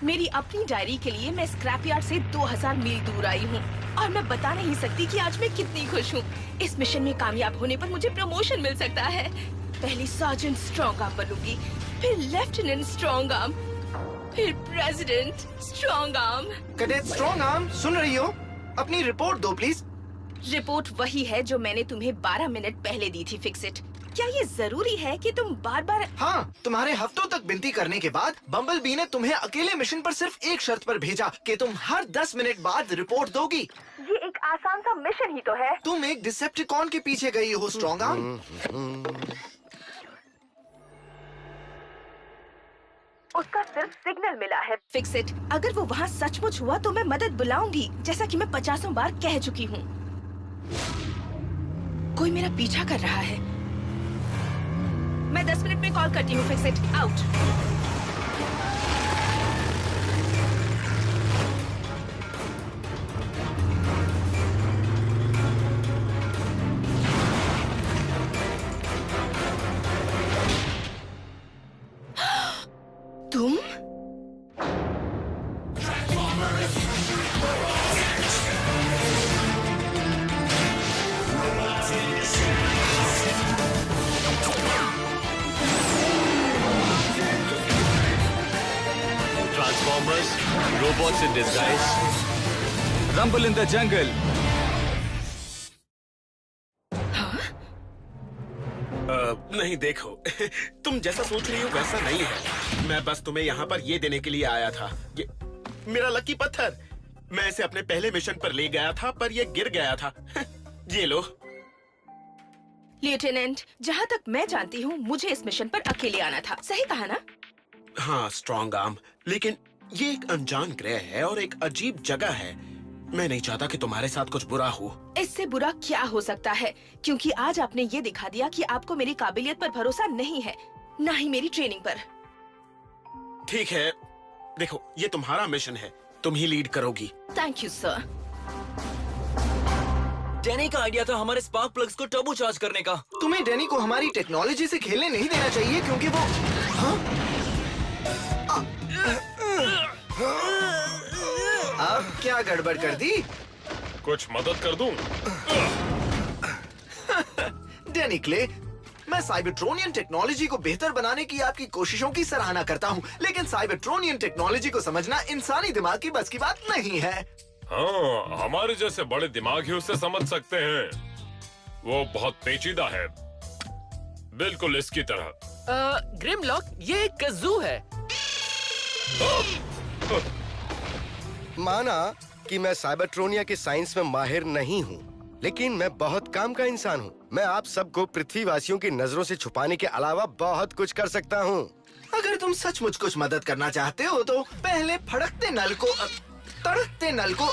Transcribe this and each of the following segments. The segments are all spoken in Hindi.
मेरी अपनी डायरी के लिए मैं स्क्रैप यार्ड से 2000 मील दूर आई हूँ और मैं बता नहीं सकती कि आज मैं कितनी खुश हूँ। इस मिशन में कामयाब होने पर मुझे प्रमोशन मिल सकता है। पहले सार्जेंट स्ट्रॉन्ग आर्म बनूंगी, फिर लेफ्टिनेंट स्ट्रॉन्ग आर्म, फिर president strong arm. Cadet strong arm, सुन रही हो? अपनी रिपोर्ट दो प्लीज। रिपोर्ट वही है जो मैंने तुम्हें 12 मिनट पहले दी थी। Fix it. क्या ये जरूरी है कि तुम बार बार? हाँ, तुम्हारे हफ्तों तक विनती करने के बाद बम्बल बी ने तुम्हें अकेले मिशन पर सिर्फ एक शर्त पर भेजा कि तुम हर 10 मिनट बाद रिपोर्ट दोगी। ये एक आसान सा मिशन ही तो है। तुम एक डिसेप्टिकॉन के पीछे गई हो स्ट्रॉन्ग आर्म। उसका सिर्फ सिग्नल मिला है। Fix it. अगर वो वहाँ सचमुच हुआ तो मैं मदद बुलाऊंगी, जैसा कि मैं 50 बार कह चुकी हूँ। कोई मेरा पीछा कर रहा है। मैं 10 मिनट में कॉल करती हूँ। Fix it out. तुम? Transformers, robots in disguise, rumble in the jungle. नहीं देखो, तुम जैसा सोच रही हो वैसा नहीं है। मैं बस तुम्हें यहाँ पर ये देने के लिए आया था। ये मेरा लकी पत्थर। मैं इसे अपने पहले मिशन पर ले गया था पर ये गिर गया था। ये लो। लेफ्टिनेंट, जहाँ तक मैं जानती हूँ मुझे इस मिशन पर अकेले आना था। सही कहा ना? हाँ स्ट्रॉन्ग आर्म, लेकिन ये एक अनजान ग्रह है और एक अजीब जगह है। मैं नहीं चाहता कि तुम्हारे साथ कुछ बुरा हो। इससे बुरा क्या हो सकता है, क्योंकि आज आपने ये दिखा दिया कि आपको मेरी काबिलियत पर भरोसा नहीं है, ना ही मेरी ट्रेनिंग पर। ठीक है, देखो ये तुम्हारा मिशन है, तुम ही लीड करोगी। Thank you sir. डैनी का आइडिया था हमारे स्पार्क प्लग्स को टर्बो चार्ज करने का। तुम्हें डैनी को हमारी टेक्नोलॉजी से खेलने नहीं देना चाहिए क्योंकि वो अब क्या गड़बड़ कर दी? कुछ मदद कर दूं? डैनी क्ले, मैं साइबरट्रोनियन टेक्नोलॉजी को बेहतर बनाने की आपकी कोशिशों की सराहना करता हूँ, लेकिन साइबरट्रोनियन टेक्नोलॉजी को समझना इंसानी दिमाग की बस की बात नहीं है। हाँ, हमारे जैसे बड़े दिमाग ही उसे समझ सकते हैं। वो बहुत पेचीदा है, बिल्कुल इसकी तरह। ग्रिमलॉक, ये एक कज़ू है। माना कि मैं साइबरट्रोनिया के साइंस में माहिर नहीं हूँ, लेकिन मैं बहुत काम का इंसान हूँ। मैं आप सबको पृथ्वीवासियों की नजरों से छुपाने के अलावा बहुत कुछ कर सकता हूँ। अगर तुम सचमुच कुछ मदद करना चाहते हो तो पहले फड़कते नल को, तड़कते नल को,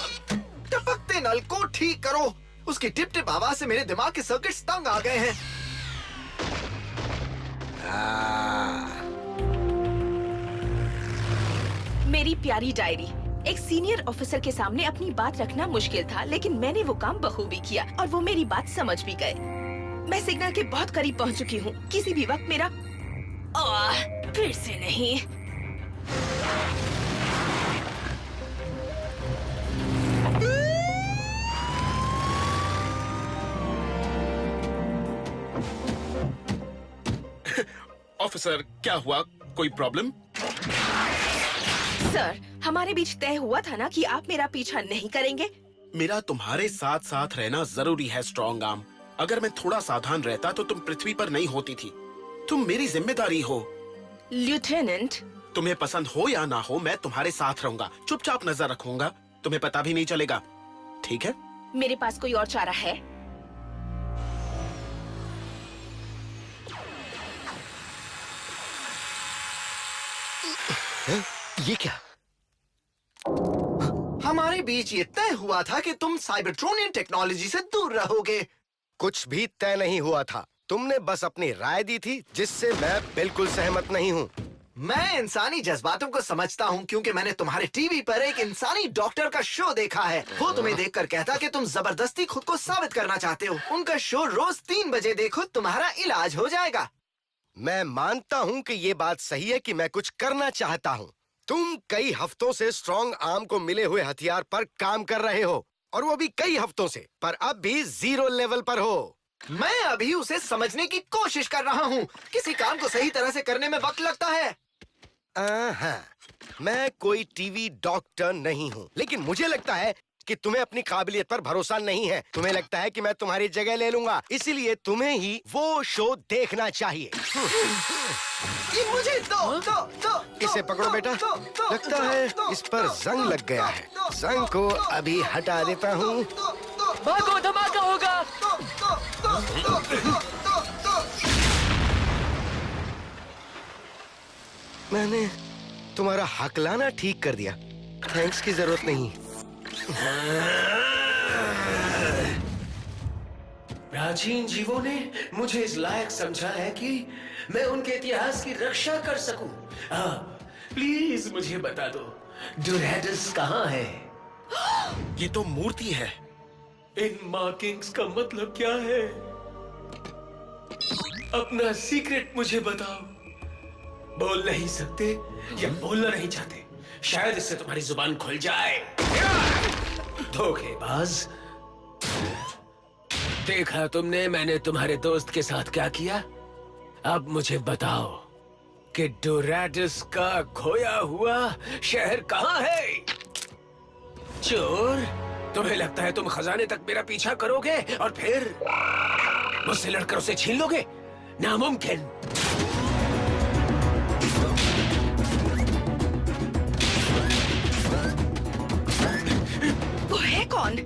टपकते नल को ठीक करो। उसकी टिप टिप आवाज से मेरे दिमाग के सर्किट्स तंग आ गए हैं। मेरी प्यारी डायरी, एक सीनियर ऑफिसर के सामने अपनी बात रखना मुश्किल था, लेकिन मैंने वो काम बखूबी किया और वो मेरी बात समझ भी गए। मैं सिग्नल के बहुत करीब पहुंच चुकी हूँ। किसी भी वक्त मेरा फिर से नहीं। ऑफिसर, क्या हुआ? कोई प्रॉब्लम? सर, हमारे बीच तय हुआ था ना कि आप मेरा पीछा नहीं करेंगे। मेरा तुम्हारे साथ साथ रहना जरूरी है स्ट्रॉन्ग आर्म। अगर मैं थोड़ा सावधान रहता तो तुम पृथ्वी पर नहीं होती थी। तुम मेरी जिम्मेदारी हो। लेफ्टिनेंट, तुम्हें पसंद हो या ना हो, मैं तुम्हारे साथ रहूंगा, चुपचाप नजर रखूंगा, तुम्हें पता भी नहीं चलेगा। ठीक है? मेरे पास कोई और चारा है? ये क्या? हमारे बीच ये तय हुआ था कि तुम साइबरट्रोनियन टेक्नोलॉजी से दूर रहोगे। कुछ भी तय नहीं हुआ था। तुमने बस अपनी राय दी थी, जिससे मैं बिल्कुल सहमत नहीं हूँ। मैं इंसानी जज्बातों को समझता हूँ क्योंकि मैंने तुम्हारे टीवी पर एक इंसानी डॉक्टर का शो देखा है। वो तुम्हें देखकर कहता कि तुम जबरदस्ती खुद को साबित करना चाहते हो। उनका शो रोज 3 बजे देखो, तुम्हारा इलाज हो जाएगा। मैं मानता हूँ कि ये बात सही है कि मैं कुछ करना चाहता हूँ, तुम कई हफ्तों से स्ट्रॉन्ग आर्म को मिले हुए हथियार पर काम कर रहे हो, और वो भी कई हफ्तों से, पर अब भी 0 लेवल पर हो। मैं अभी उसे समझने की कोशिश कर रहा हूँ। किसी काम को सही तरह से करने में वक्त लगता है। मैं कोई टीवी डॉक्टर नहीं हूँ, लेकिन मुझे लगता है कि तुम्हें अपनी काबिलियत पर भरोसा नहीं है। तुम्हें लगता है कि मैं तुम्हारी जगह ले लूंगा, इसीलिए तुम्हें ही वो शो देखना चाहिए। ये मुझे दो। इसे पकड़ो बेटा। लगता है इस पर जंग लग गया है। जंग को अभी हटा देता हूँ। भागो, धमाका होगा। मैंने तुम्हारा हकलाना ठीक कर दिया। थैंक्स की जरूरत नहीं। प्राचीन जीवों ने मुझे इस लायक समझा है कि मैं उनके इतिहास की रक्षा कर सकूं। प्लीज मुझे बता दो, डोरेडस कहाँ है? ये तो मूर्ति है। इन मार्किंग्स का मतलब क्या है? अपना सीक्रेट मुझे बताओ। बोल नहीं सकते या बोलना नहीं चाहते? शायद इससे तुम्हारी जुबान खुल जाए। धोखेबाज। देखा तुमने मैंने तुम्हारे दोस्त के साथ क्या किया? अब मुझे बताओ कि डोरेडस का खोया हुआ शहर कहाँ है? चोर, तुम्हें लगता है तुम खजाने तक मेरा पीछा करोगे और फिर मुझसे लड़कर उसे छीन लोगे? नामुमकिन। वो है कौन?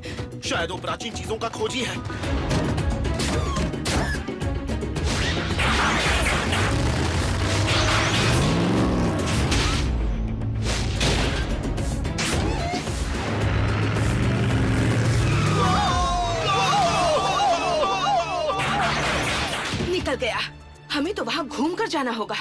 शायद वो प्राचीन चीजों का खोजी है। निकल गया। हमें तो वहाँ घूम कर जाना होगा।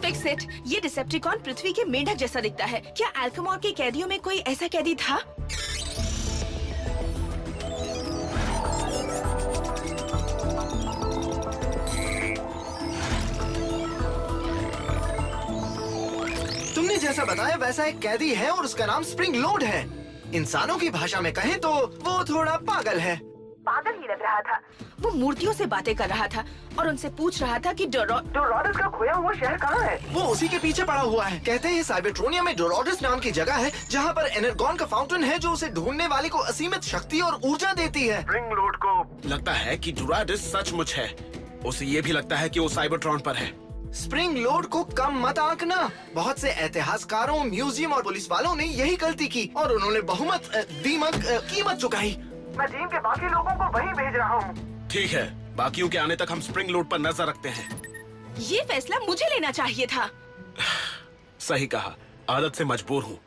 Fix it. ये डिसेप्टिकॉन पृथ्वी के मेंढक जैसा दिखता है। क्या एल्केमॉर के कैदियों में कोई ऐसा कैदी था? तुमने जैसा बताया वैसा एक कैदी है और उसका नाम स्प्रिंग लोड है। इंसानों की भाषा में कहें तो वो थोड़ा पागल है। पागल ही लग रहा था। वो मूर्तियों से बातें कर रहा था और उनसे पूछ रहा था कि डोरेडस का खोया हुआ शहर कहाँ है। वो उसी के पीछे पड़ा हुआ है। कहते हैं साइबरट्रोनिया में डोरेडस नाम की जगह है जहाँ पर एनर्गॉन का फाउंटेन है जो उसे ढूंढने वाले को असीमित शक्ति और ऊर्जा देती है। स्प्रिंग लोड को लगता है कि डोरेडस सचमुच है। उसे ये भी लगता है कि वो साइबरट्रॉन पर है। स्प्रिंग लोड को कम मत आंकना। बहुत से इतिहासकारों, म्यूजियम और पुलिस वालों ने यही गलती की और उन्होंने बहुमत कीमत चुकाई। मैं टीम के बाकी लोगों को वहीं भेज रहा हूँ। ठीक है, बाकियों के आने तक हम स्प्रिंग लोड पर नजर रखते हैं। ये फैसला मुझे लेना चाहिए था। सही कहा, आदत से मजबूर हूँ,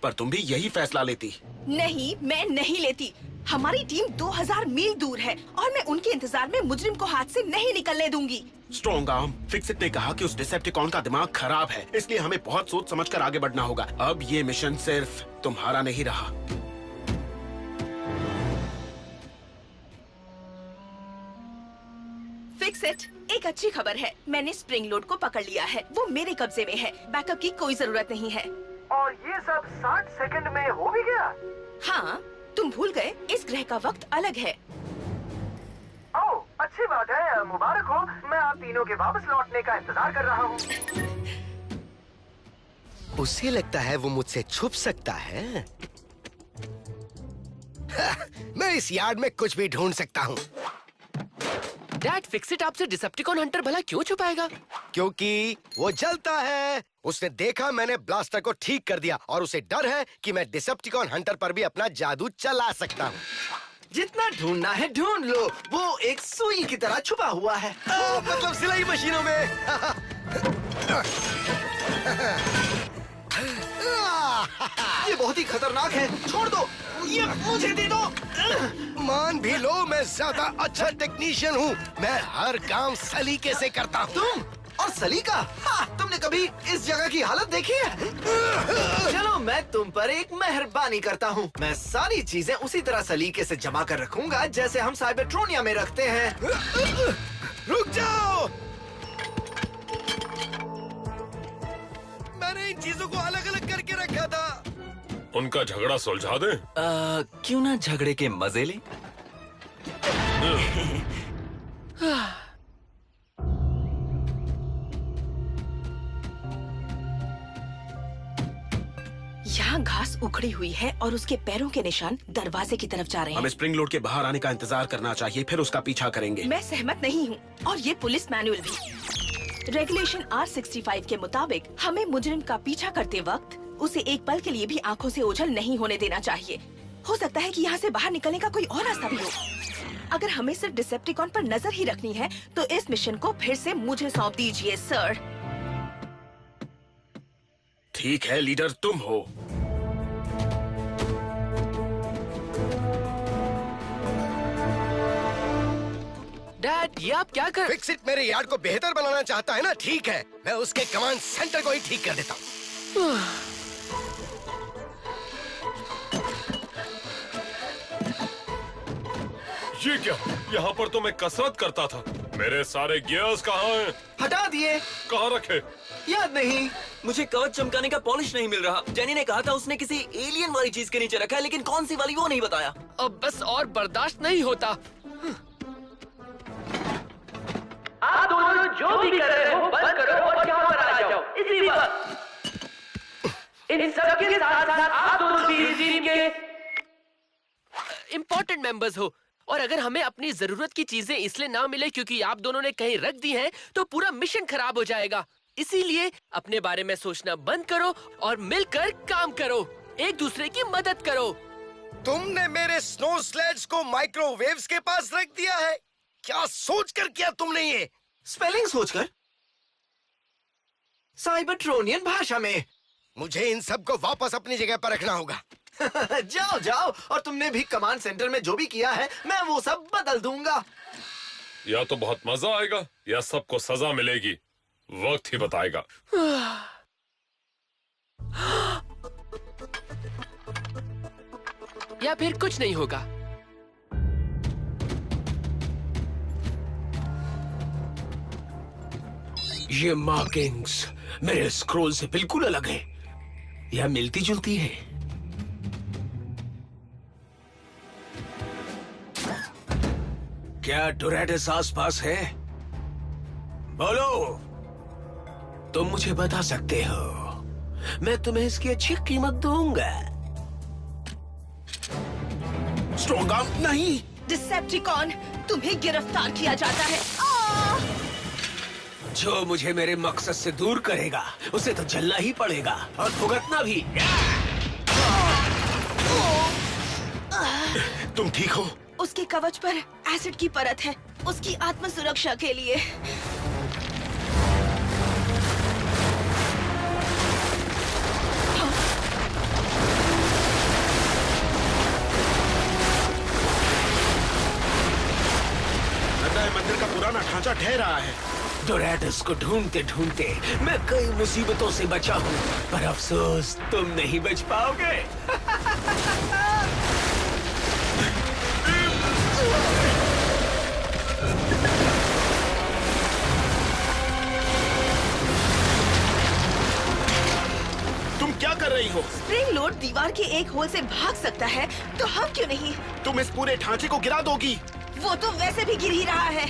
पर तुम भी यही फैसला लेती। नहीं, मैं नहीं लेती। हमारी टीम 2000 मील दूर है और मैं उनके इंतजार में मुजरिम को हाथ से नहीं निकलने दूंगी। स्ट्रॉन्ग आर्म, फिक्सिट ने कहा कि उस डिसेप्टिकॉन का दिमाग खराब है, इसलिए हमें बहुत सोच समझकर आगे बढ़ना होगा। अब ये मिशन सिर्फ तुम्हारा नहीं रहा। फिक्सिट, एक अच्छी खबर है। मैंने स्प्रिंग लोड को पकड़ लिया है। वो मेरे कब्जे में है। बैकअप की कोई जरूरत नहीं है। और ये सब 60 सेकंड में हो भी गया? हाँ, तुम भूल गए इस ग्रह का वक्त अलग है। ओह, अच्छी बात है। मुबारक हो। मैं आप तीनों के वापस लौटने का इंतजार कर रहा हूँ। उसे लगता है वो मुझसे छुप सकता है। मैं इस यार्ड में कुछ भी ढूंढ सकता हूँ। डैड, फिक्सिट आपसे डिसेप्टिकॉन हंटर भला क्यों छुपाएगा? क्योंकि वो जलता है। उसने देखा मैंने ब्लास्टर को ठीक कर दिया और उसे डर है कि मैं डिसेप्टिकॉन हंटर पर भी अपना जादू चला सकता हूँ। जितना ढूंढना है ढूंढ लो। वो एक सुई की तरह छुपा हुआ है। मतलब सिलाई मशीनों में। ये बहुत ही खतरनाक है। छोड़ दो, ये मुझे दे दो। मान भी लो, मैं ज्यादा अच्छा टेक्नीशियन हूँ। मैं हर काम सलीके से करता हूँ। तुम और सलीका? हाँ, तुमने कभी इस जगह की हालत देखी है? चलो, मैं तुम पर एक मेहरबानी करता हूँ। मैं सारी चीजें उसी तरह सलीके से जमा कर रखूंगा जैसे हम साइबरट्रोनिया में रखते हैं। रुक जाओ। मैंने इन चीजों को अलग अलग करके रखा था। उनका झगड़ा सुलझा दें? क्यों ना झगड़े के मजे ले। यहाँ घास उखड़ी हुई है और उसके पैरों के निशान दरवाजे की तरफ जा रहे हैं। हमें स्प्रिंग लोड के बाहर आने का इंतजार करना चाहिए, फिर उसका पीछा करेंगे। मैं सहमत नहीं हूँ और ये पुलिस मैनुअल भी। रेगुलेशन R65 के मुताबिक हमें मुजरिम का पीछा करते वक्त उसे एक पल के लिए भी आंखों से ओझल नहीं होने देना चाहिए। हो सकता है कि यहाँ से बाहर निकलने का कोई और रास्ता भी हो। अगर हमें सिर्फ डिसेप्टिकॉन पर नजर ही रखनी है तो इस मिशन को फिर से मुझे सौंप दीजिए सर। ठीक है लीडर, तुम हो। डैड, ये आप क्या कर? फिक्स इट मेरे यार्ड को बेहतर बनाना चाहता है ना? ठीक है, मैं उसके कमांड सेंटर को ही ठीक कर देता हूँ। ये क्या? यहाँ पर तो मैं कसरत करता था। मेरे सारे गियर्स कहाँ हैं? हटा दिए। कहाँ रखे? याद नहीं। मुझे कवच चमकाने का पॉलिश नहीं मिल रहा। जेनी ने कहा था उसने किसी एलियन वाली चीज के नीचे रखा है, लेकिन कौन सी वाली वो नहीं बताया। अब बस और बर्दाश्त नहीं होता। आप दोनों जो भी कर रहे हो बंद करो और यहाँ पर आ जाओ इसी वक्त। इन सबके साथ साथ आप दोनों भी इस टीम के इम्पोर्टेंट मेंबर्स हो, और अगर हमें अपनी जरूरत की चीजें इसलिए ना मिले क्योंकि आप दोनों ने कहीं रख दी हैं, तो पूरा मिशन खराब हो जाएगा। इसीलिए अपने बारे में सोचना बंद करो और मिलकर काम करो, एक दूसरे की मदद करो। तुमने मेरे स्नो स्लेड्स को माइक्रोवेव्स के पास रख दिया है? क्या सोचकर किया तुमने ये? स्पेलिंग सोचकर? साइबरट्रोनियन भाषा में। मुझे इन सब को वापस अपनी जगह पर रखना होगा। जाओ जाओ, और तुमने भी कमांड सेंटर में जो भी किया है मैं वो सब बदल दूंगा। या तो बहुत मजा आएगा या सबको सजा मिलेगी। वक्त ही बताएगा। या फिर कुछ नहीं होगा। ये मार्किंग्स मेरे स्क्रोल से बिल्कुल अलग है, यह मिलती जुलती है। क्या डोरेटस आसपास है? बोलो, तुम मुझे बता सकते हो, मैं तुम्हें इसकी अच्छी कीमत दूंगा। स्ट्रॉन्ग आर्म नहीं। डिसेप्टिकॉन, तुम्हें गिरफ्तार किया जाता है। जो मुझे मेरे मकसद से दूर करेगा उसे तो जलना ही पड़ेगा और भुगतना भी। तुम ठीक हो? उसके कवच पर एसिड की परत है, उसकी आत्म सुरक्षा के लिए। लगता है मंदिर का पुराना ढांचा ढह रहा है। डोरेटस को ढूंढते ढूंढते मैं कई मुसीबतों से बचा हूँ, पर अफसोस तुम नहीं बच पाओगे। तुम क्या कर रही हो? स्प्रिंग लोड दीवार के एक होल से भाग सकता है, तो हम क्यों नहीं? तुम इस पूरे ढांचे को गिरा दोगी। वो तो वैसे भी गिर ही रहा है।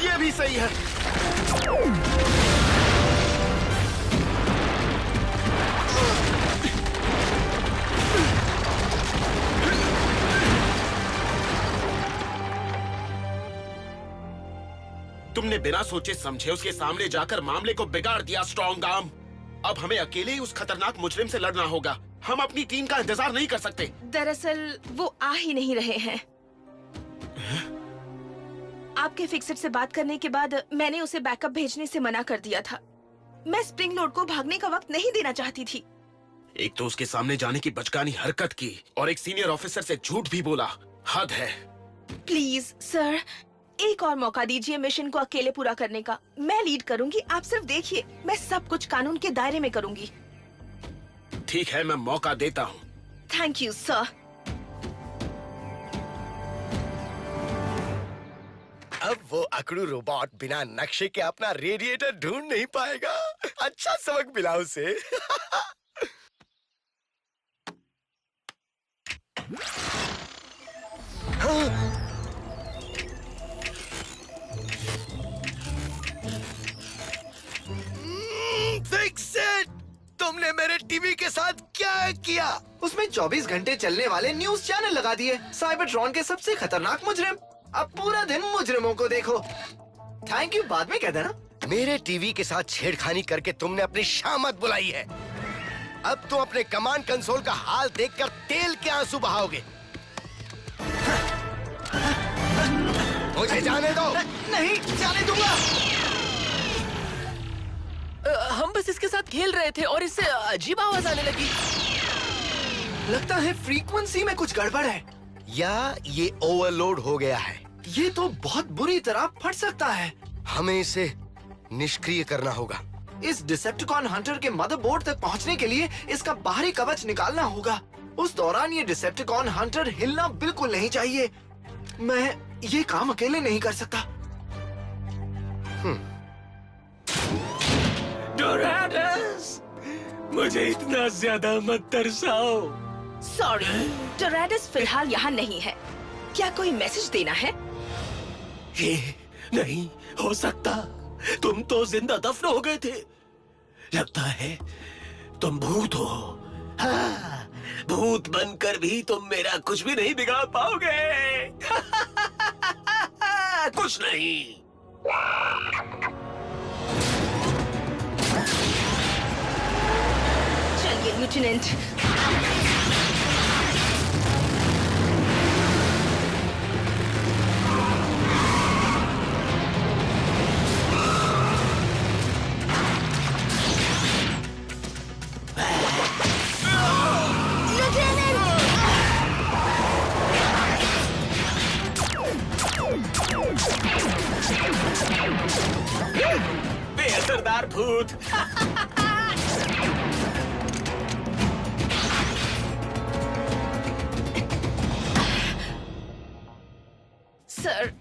ये भी सही है। तुमने बिना सोचे समझे उसके सामने जाकर मामले को बिगाड़ दिया स्ट्रॉन्ग आर्म। अब हमें अकेले ही उस खतरनाक मुजरिम से लड़ना होगा। हम अपनी टीम का इंतजार नहीं कर सकते। दरअसल वो आ ही नहीं रहे हैं। आपके फिक्सर से बात करने के बाद मैंने उसे बैकअप भेजने से मना कर दिया था। मैं स्प्रिंग लोड को भागने का वक्त नहीं देना चाहती थी। एक तो उसके सामने जाने की बचकानी हरकत की और एक सीनियर ऑफिसर से झूठ भी बोला। हद है। प्लीज सर, एक और मौका दीजिए मिशन को अकेले पूरा करने का। मैं लीड करूंगी, आप सिर्फ देखिए। मैं सब कुछ कानून के दायरे में करूंगी। ठीक है, मैं मौका देता हूँ। Thank you sir. अब वो अकड़ू रोबोट बिना नक्शे के अपना रेडिएटर ढूंढ नहीं पाएगा। अच्छा सबक मिला उसे। Fix it! तुमने मेरे टीवी के साथ क्या किया? उसमें 24 घंटे चलने वाले न्यूज चैनल लगा दिए। साइबरट्रॉन के सबसे खतरनाक मुजरिम। अब पूरा दिन मुजरिमों को देखो। थैंक यू बाद में कह देना। मेरे टीवी के साथ छेड़खानी करके तुमने अपनी शामत बुलाई है। अब तुम अपने कमांड कंसोल का हाल देखकर तेल के आंसू बहाओगे। मुझे जाने दो। नहीं जाने दूंगा। हम बस इसके साथ खेल रहे थे और इससे अजीब आवाज आने लगी। लगता है फ्रीक्वेंसी में कुछ गड़बड़ है या ये ओवरलोड हो गया है। ये तो बहुत बुरी तरह फट सकता है। हमें इसे निष्क्रिय करना होगा। इस डिसेप्टिकॉन हंटर के मदरबोर्ड तक पहुंचने के लिए इसका बाहरी कवच निकालना होगा। उस दौरान ये डिसेप्टिकॉन हंटर हिलना बिल्कुल नहीं चाहिए। मैं ये काम अकेले नहीं कर सकता। डोराडस, मुझे इतना ज्यादा मत तरसाओ। सॉरी, डोराडस फिलहाल यहाँ नहीं है। क्या कोई मैसेज देना है? ये नहीं हो सकता। तुम तो जिंदा दफन हो गए थे। लगता है तुम भूत हो। हाँ, भूत बनकर भी तुम मेरा कुछ भी नहीं बिगाड़ पाओगे। कुछ नहीं। चलिए ल्यूटेनेंट। बेअसरदार भूत। सर,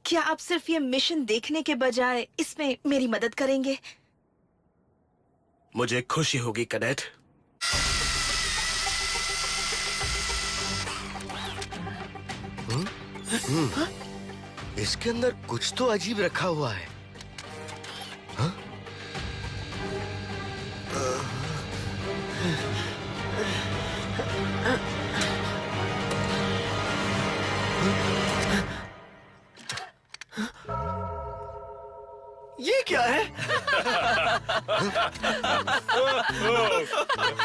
क्या आप सिर्फ ये मिशन देखने के बजाय इसमें मेरी मदद करेंगे? मुझे खुशी होगी कैडेट। इसके अंदर कुछ तो अजीब रखा हुआ है। हाँ? ये क्या है?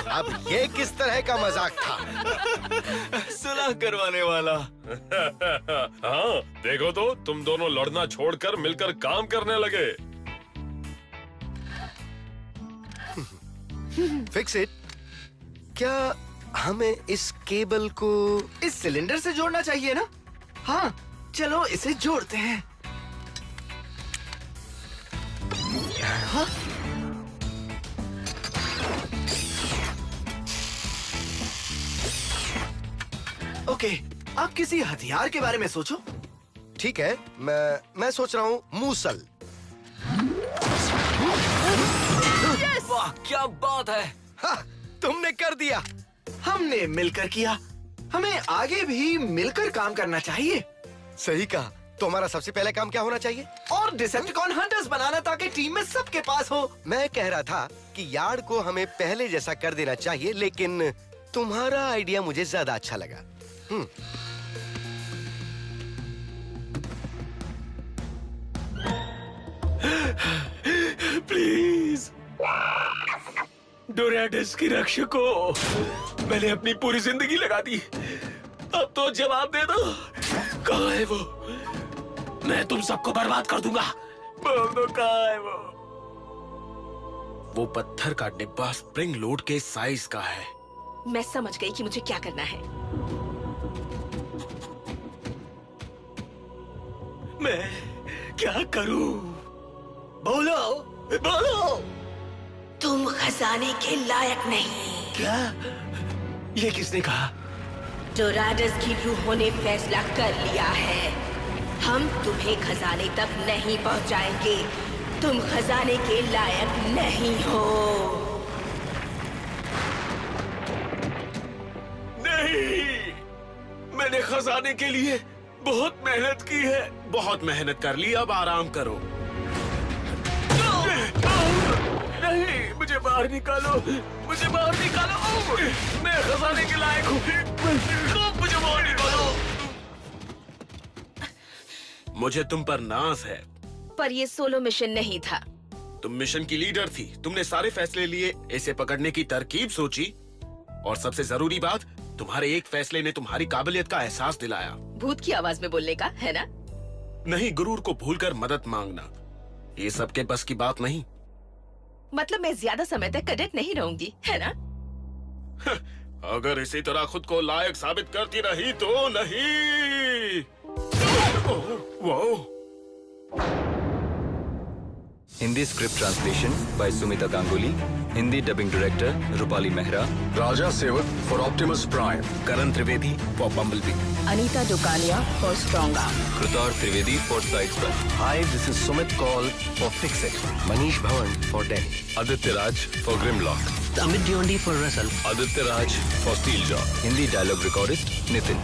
अब ये किस तरह का मजाक था? सुलह करवाने वाला। हाँ, देखो तो तुम दोनों लड़ना छोड़कर मिलकर काम करने लगे। Fix it. क्या हमें इस केबल को इस सिलेंडर से जोड़ना चाहिए ना? हाँ, चलो इसे जोड़ते हैं। हाँ? ओके, आप किसी हथियार के बारे में सोचो। ठीक है, मैं सोच रहा हूँ मूसल। वाह, क्या बात है। हाँ, तुमने कर दिया। हमने मिलकर किया। हमें आगे भी मिलकर काम करना चाहिए। सही कहा। तो हमारा सबसे पहले काम क्या होना चाहिए? और डिसेप्टिकॉन हंटर्स बनाना, ताकि टीम में सबके पास हो। मैं कह रहा था कि यार्ड को हमें पहले जैसा कर देना चाहिए, लेकिन तुम्हारा आइडिया मुझे ज्यादा अच्छा लगा। प्लीज डोराडस की रक्षकों, मैंने अपनी पूरी जिंदगी लगा दी। अब तो जवाब दे दो, कहाँ है वो? मैं तुम सबको बर्बाद कर दूंगा। बोल दो कहाँ है वो? वो पत्थर का डिब्बा स्प्रिंग लोड के साइज का है। मैं समझ गई कि मुझे क्या करना है। मैं क्या करूं? बोलो, बोलो। तुम खजाने के लायक नहीं। क्या? ये किसने कहा? डोराडस की रूहों ने फैसला कर लिया है। हम तुम्हें खजाने तक नहीं पहुंचाएंगे। तुम खजाने के लायक नहीं हो। नहीं, मैंने खजाने के लिए बहुत मेहनत की है। बहुत मेहनत कर ली, अब आराम करो। नहीं, मुझे बाहर निकालो, मुझे बाहर निकालो। मैं खजाने के लायक हूँ, मुझे बाहर निकालो। मुझे तुम पर नाज है। पर ये सोलो मिशन नहीं था। तुम मिशन की लीडर थी, तुमने सारे फैसले लिए, इसे पकड़ने की तरकीब सोची, और सबसे जरूरी बात, तुम्हारे एक फैसले ने तुम्हारी काबिलियत का एहसास दिलाया। भूत की आवाज में बोलने का है ना? नहीं, गुरूर को भूलकर मदद मांगना, ये सबके बस की बात नहीं। मतलब मैं ज्यादा समय तक कैडेट नहीं रहूंगी, है ना? अगर इसी तरह खुद को लायक साबित करती रही तो नहीं। वाह! Hindi script translation by Sumita Ganguly, Hindi dubbing director Rupali Mehra, Raja Sevak for Optimus Prime, Karan Trivedi for Bumblebee, Anita Dukania for Strongarm, Kritar Trivedi for Sideswipe, hi, this is Sumit Kaul for Fixit, Manish Bhavan for Denny, Aditya Raj for Grimlock, Amit Dyondi for Russell, Aditya Raj for Steeljaw, Hindi dialogue recordist Nitin.